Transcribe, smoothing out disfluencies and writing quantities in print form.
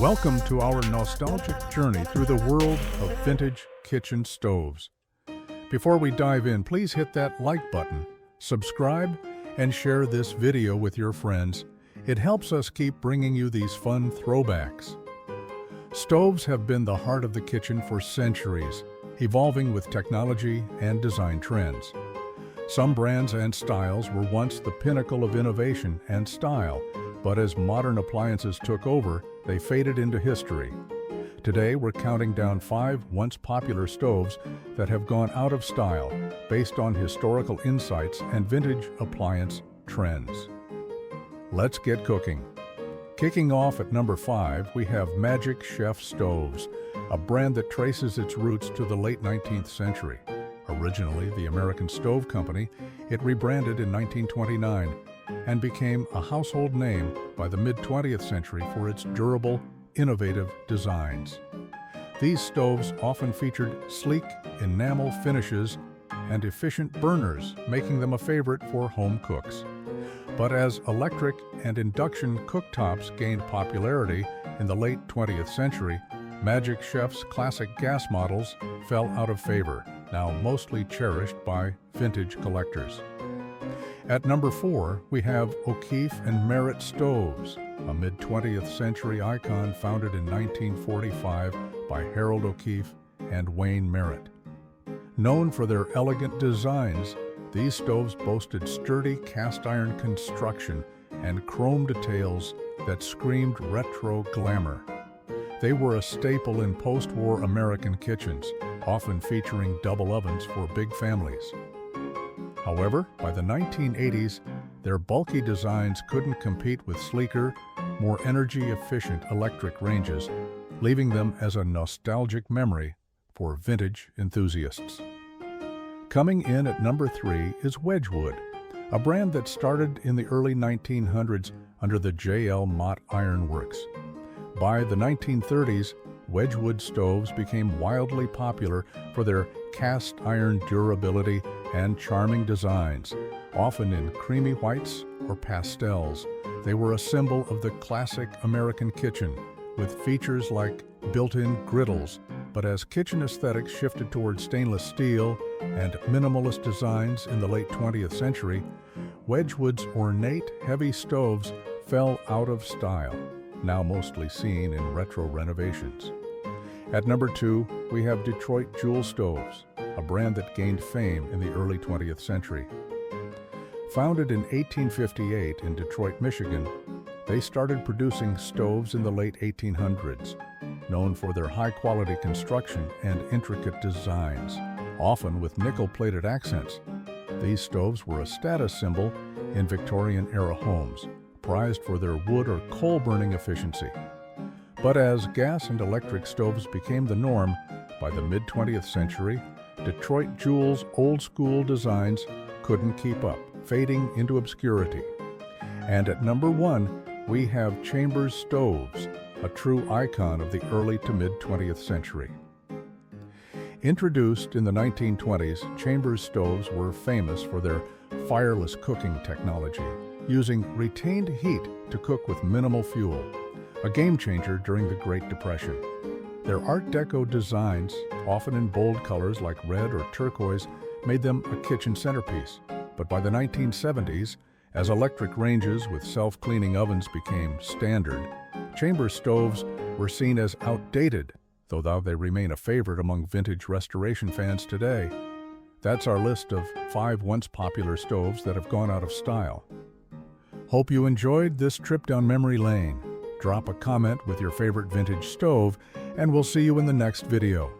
Welcome to our nostalgic journey through the world of vintage kitchen stoves. Before we dive in, please hit that like button, subscribe, and share this video with your friends. It helps us keep bringing you these fun throwbacks. Stoves have been the heart of the kitchen for centuries, evolving with technology and design trends. Some brands and styles were once the pinnacle of innovation and style, but as modern appliances took over, they faded into history. Today, we're counting down 5 once popular stoves that have gone out of style based on historical insights and vintage appliance trends. Let's get cooking. Kicking off at number 5, we have Magic Chef Stoves, a brand that traces its roots to the late 19th century. Originally the American Stove Company, it rebranded in 1929 and became a household name by the mid-20th century for its durable, innovative designs. These stoves often featured sleek enamel finishes and efficient burners, making them a favorite for home cooks. But as electric and induction cooktops gained popularity in the late 20th century, Magic Chef's classic gas models fell out of favor, now mostly cherished by vintage collectors. At number 4, we have O'Keefe and Merritt Stoves, a mid-20th century icon founded in 1945 by Harold O'Keefe and Wayne Merritt. Known for their elegant designs, these stoves boasted sturdy cast-iron construction and chrome details that screamed retro glamour. They were a staple in post-war American kitchens, often featuring double ovens for big families. However, by the 1980s, their bulky designs couldn't compete with sleeker, more energy-efficient electric ranges, leaving them as a nostalgic memory for vintage enthusiasts. Coming in at number 3 is Wedgwood, a brand that started in the early 1900s under the J.L. Mott Iron Works. By the 1930s, Wedgwood stoves became wildly popular for their cast iron durability and charming designs, often in creamy whites or pastels. They were a symbol of the classic American kitchen, with features like built-in griddles. But as kitchen aesthetics shifted towards stainless steel and minimalist designs in the late 20th century, Wedgwood's ornate, heavy stoves fell out of style, now mostly seen in retro renovations. At number 2, we have Detroit Jewel Stoves, a brand that gained fame in the early 20th century. Founded in 1858 in Detroit, Michigan, they started producing stoves in the late 1800s, known for their high-quality construction and intricate designs, often with nickel-plated accents. These stoves were a status symbol in Victorian-era homes, prized for their wood or coal-burning efficiency. But as gas and electric stoves became the norm, by the mid-20th century, Detroit Jewel's old-school designs couldn't keep up, fading into obscurity. And at number 1, we have Chambers Stoves, a true icon of the early to mid-20th century. Introduced in the 1920s, Chambers stoves were famous for their fireless cooking technology, using retained heat to cook with minimal fuel, a game-changer during the Great Depression. Their Art Deco designs, often in bold colors like red or turquoise, made them a kitchen centerpiece. But by the 1970s, as electric ranges with self-cleaning ovens became standard, Chambers stoves were seen as outdated, though they remain a favorite among vintage restoration fans today. That's our list of 5 once popular stoves that have gone out of style. Hope you enjoyed this trip down memory lane. Drop a comment with your favorite vintage stove, and we'll see you in the next video.